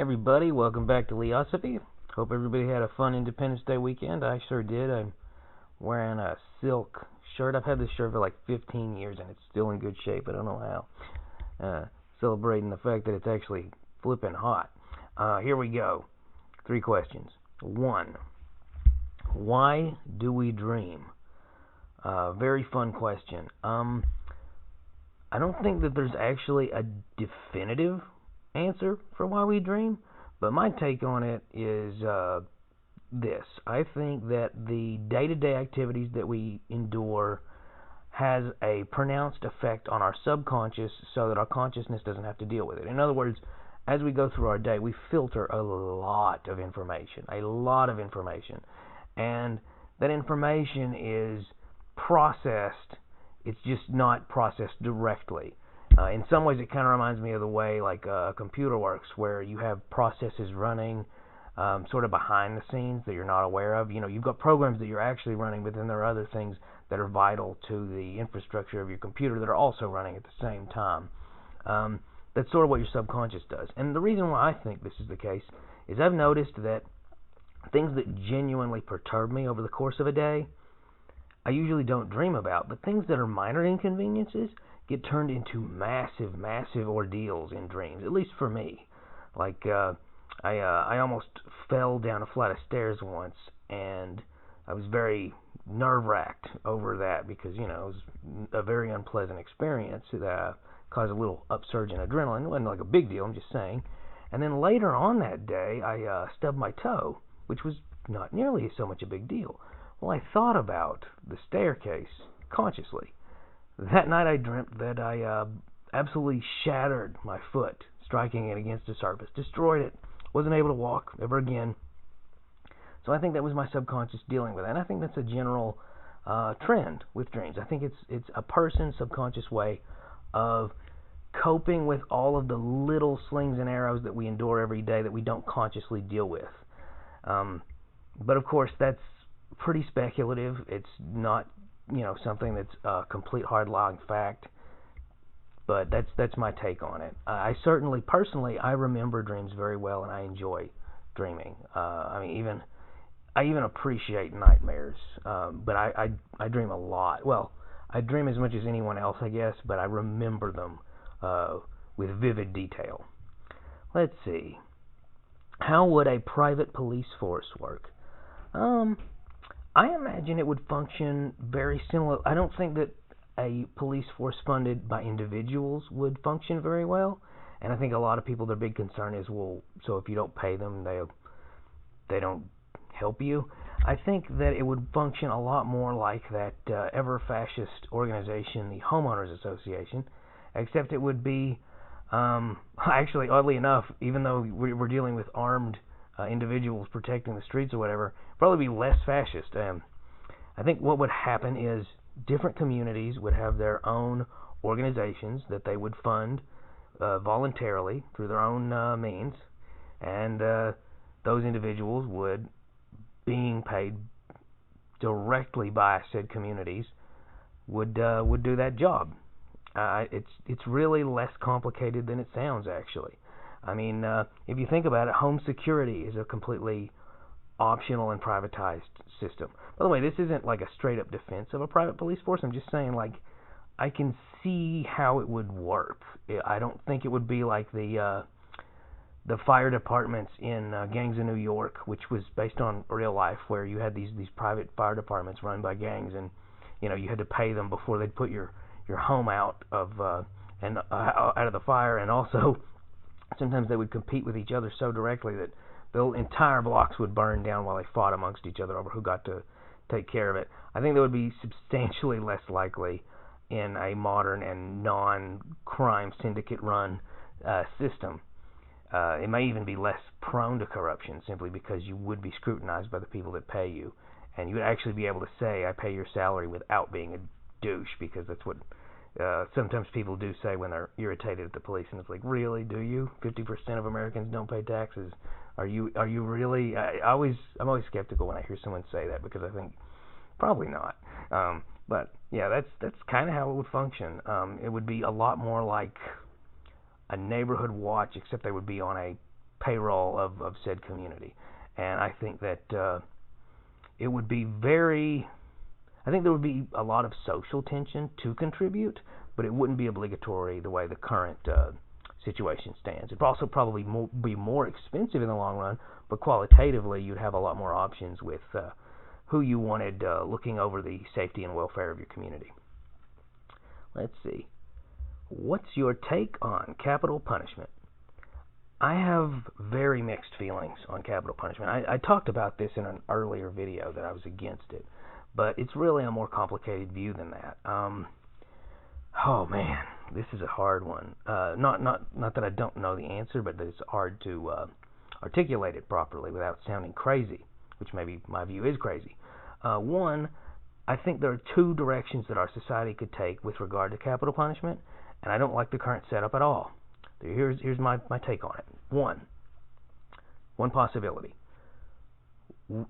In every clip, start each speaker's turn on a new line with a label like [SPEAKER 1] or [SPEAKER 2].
[SPEAKER 1] Everybody, welcome back to Leosophy. Hope everybody had a fun Independence Day weekend. I sure did. I'm wearing a silk shirt. I've had this shirt for like 15 years and it's still in good shape. I don't know how. Celebrating the fact that it's actually flipping hot. Here we go. 3 questions. 1. Why do we dream? Very fun question. I don't think that there's actually a definitive answer for why we dream, but my take on it is this. I think that the day-to-day activities that we endure has a pronounced effect on our subconscious so that our consciousness doesn't have to deal with it. In other words, as we go through our day, we filter a lot of information, and that information is processed. It's just not processed directly. In some ways, it kind of reminds me of the way like a computer works, where you have processes running sort of behind the scenes that you're not aware of. You know, you've got programs that you're actually running, but then there are other things that are vital to the infrastructure of your computer that are also running at the same time. That's sort of what your subconscious does. And the reason why I think this is the case is I've noticed that things that genuinely perturb me over the course of a day, I usually don't dream about, but things that are minor inconveniences get turned into massive ordeals in dreams, at least for me. Like, I almost fell down a flight of stairs once, and I was very nerve-wracked over that because, you know, it was a very unpleasant experience that caused a little upsurge in adrenaline. It wasn't like a big deal, I'm just saying. And then later on that day, I stubbed my toe, which was not nearly so much a big deal. Well, I thought about the staircase consciously. That night I dreamt that I absolutely shattered my foot, striking it against a surface, destroyed it, wasn't able to walk ever again. So I think that was my subconscious dealing with it. And I think that's a general trend with dreams. I think it's a person's subconscious way of coping with all of the little slings and arrows that we endure every day that we don't consciously deal with. But of course, that's pretty speculative. It's not, you know, something that's a complete hard-lying fact. But that's my take on it. I certainly, personally, I remember dreams very well, and I enjoy dreaming. I even appreciate nightmares. But I dream a lot. Well, I dream as much as anyone else, I guess, but I remember them with vivid detail. Let's see. How would a private police force work? I imagine it would function very similar. I don't think that a police force funded by individuals would function very well. And I think a lot of people, their big concern is, well, so if you don't pay them, they don't help you. I think that it would function a lot more like that ever-fascist organization, the Homeowners Association, except it would be, actually, oddly enough, even though we're dealing with armed individuals protecting the streets or whatever, probably be less fascist. I think what would happen is different communities would have their own organizations that they would fund voluntarily through their own means, and those individuals would, being paid directly by said communities, would do that job. It's really less complicated than it sounds, actually. I mean, if you think about it, home security is a completely optional and privatized system. By the way, this isn't like a straight-up defense of a private police force. I'm just saying, like, I can see how it would work. I don't think it would be like the fire departments in Gangs of New York, which was based on real life, where you had these private fire departments run by gangs, and you know you had to pay them before they'd put your home out of the fire, and also sometimes they would compete with each other so directly that the entire blocks would burn down while they fought amongst each other over who got to take care of it. I think that would be substantially less likely in a modern and non-crime syndicate-run system. It may even be less prone to corruption simply because you would be scrutinized by the people that pay you. And you would actually be able to say, I pay your salary without being a douche, because that's what sometimes people do say when they're irritated at the police. And it's like, really, do you? 50% of Americans don't pay taxes. Are you really? I'm always skeptical when I hear someone say that, because I think probably not. But yeah, that's kind of how it would function. It would be a lot more like a neighborhood watch, except they would be on a payroll of said community. And I think that it would be I think there would be a lot of social tension to contribute, but it wouldn't be obligatory the way the current situation stands. It'd also probably be more expensive in the long run, but qualitatively you'd have a lot more options with who you wanted looking over the safety and welfare of your community. Let's see. What's your take on capital punishment? I have very mixed feelings on capital punishment. I talked about this in an earlier video that I was against it, but it's really a more complicated view than that. Oh man, this is a hard one. Not that I don't know the answer, but that it's hard to articulate it properly without sounding crazy, which maybe my view is crazy. One, I think there are two directions that our society could take with regard to capital punishment, and I don't like the current setup at all. Here's my take on it. One possibility.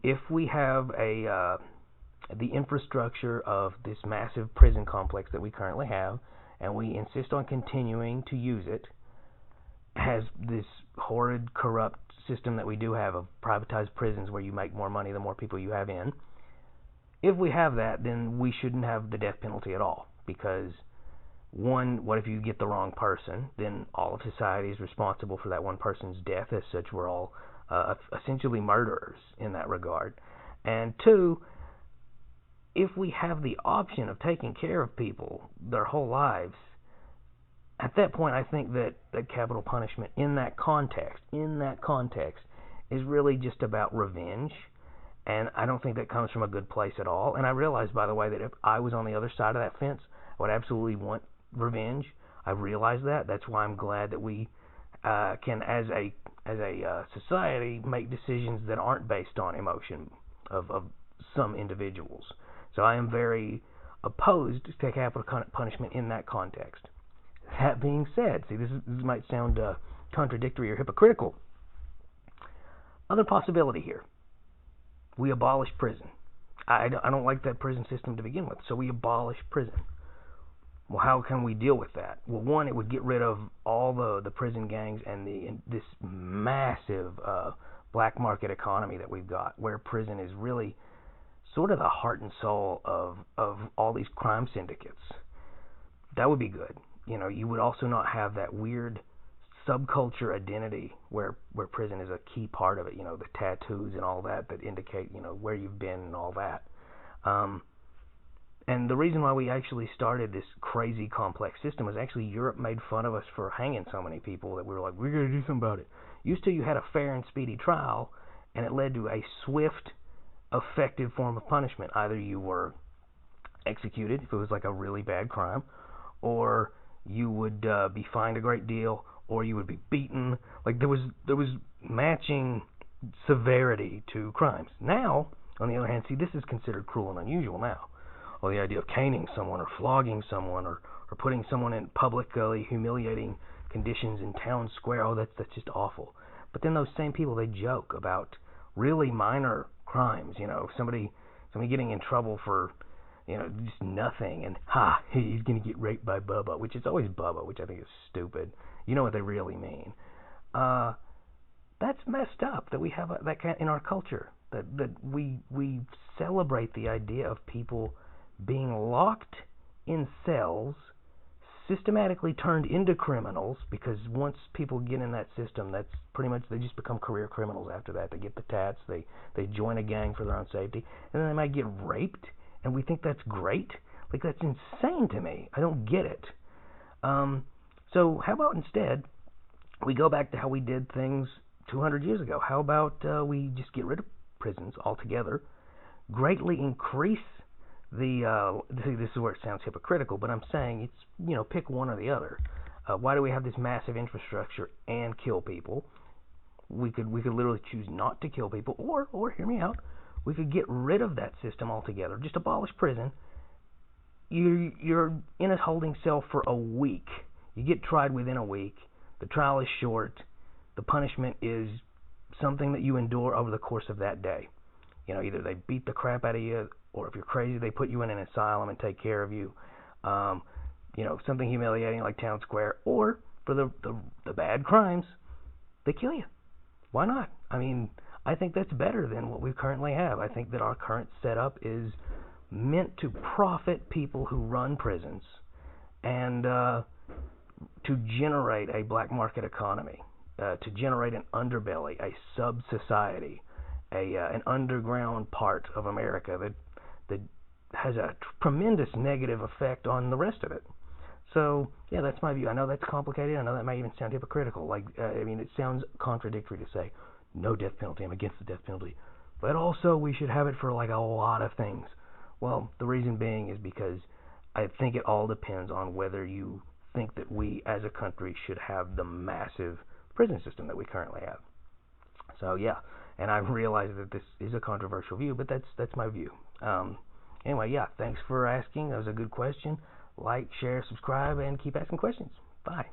[SPEAKER 1] If we have the infrastructure of this massive prison complex that we currently have, and we insist on continuing to use it, has this horrid, corrupt system that we do have of privatized prisons where you make more money the more people you have in. If we have that, then we shouldn't have the death penalty at all, because one, what if you get the wrong person? Then all of society is responsible for that one person's death. As such, we're all essentially murderers in that regard. And two, if we have the option of taking care of people their whole lives, at that point I think that capital punishment in that context is really just about revenge. And I don't think that comes from a good place at all. And I realize, by the way, that if I was on the other side of that fence, I would absolutely want revenge. I realize that. That's why I'm glad that we can, as a society, make decisions that aren't based on emotion of some individuals. So I am very opposed to capital punishment in that context. That being said, see, this might sound contradictory or hypocritical. Other possibility here. We abolish prison. I don't like that prison system to begin with, so we abolish prison. Well, how can we deal with that? Well, one, it would get rid of all the prison gangs and this massive black market economy that we've got, where prison is really sort of the heart and soul of all these crime syndicates. That would be good. You know, you would also not have that weird subculture identity where prison is a key part of it. You know, the tattoos and all that indicate, you know, where you've been and all that. And the reason why we actually started this crazy complex system was actually Europe made fun of us for hanging so many people that we were like, we're going to do something about it. Used to, you had a fair and speedy trial, and it led to a swift, effective form of punishment. Either you were executed if it was like a really bad crime, or you would be fined a great deal, or you would be beaten. Like there was matching severity to crimes. Now, on the other hand, see, this is considered cruel and unusual now. Or the idea of caning someone or flogging someone or putting someone in publicly humiliating conditions in town square. Oh, that's just awful. But then those same people, they joke about really minor crimes. You know, somebody getting in trouble for, you know, just nothing, and he's gonna get raped by Bubba, which is always Bubba, which I think is stupid. You know what they really mean. That's messed up that we have that kind in our culture. That we celebrate the idea of people being locked in cells, systematically turned into criminals, because once people get in that system, that's pretty much, they just become career criminals after that. They get the tats, they join a gang for their own safety, and then they might get raped, and we think that's great? Like, that's insane to me. I don't get it. So how about instead we go back to how we did things 200 years ago? How about we just get rid of prisons altogether, greatly increase see, this is where it sounds hypocritical, but I'm saying it's, you know, pick one or the other. Why do we have this massive infrastructure and kill people? We could literally choose not to kill people, or hear me out, we could get rid of that system altogether. Just abolish prison. You're in a holding cell for a week. You get tried within a week. The trial is short. The punishment is something that you endure over the course of that day. You know, either they beat the crap out of you, or if you're crazy, they put you in an asylum and take care of you. You know, something humiliating like town square, or for the bad crimes, they kill you. Why not? I mean, I think that's better than what we currently have. I think that our current setup is meant to profit people who run prisons and to generate a black market economy, to generate an underbelly, a sub-society, an underground part of America that has a tremendous negative effect on the rest of it. So, yeah, that's my view. I know that's complicated. I know that may even sound hypocritical. I mean, it sounds contradictory to say, no death penalty, I'm against the death penalty. But also, we should have it for, like, a lot of things. Well, the reason being is because I think it all depends on whether you think that we, as a country, should have the massive prison system that we currently have. So, yeah, and I realize that this is a controversial view, but that's my view. Anyway, yeah, thanks for asking. That was a good question. Like, share, subscribe, and keep asking questions. Bye.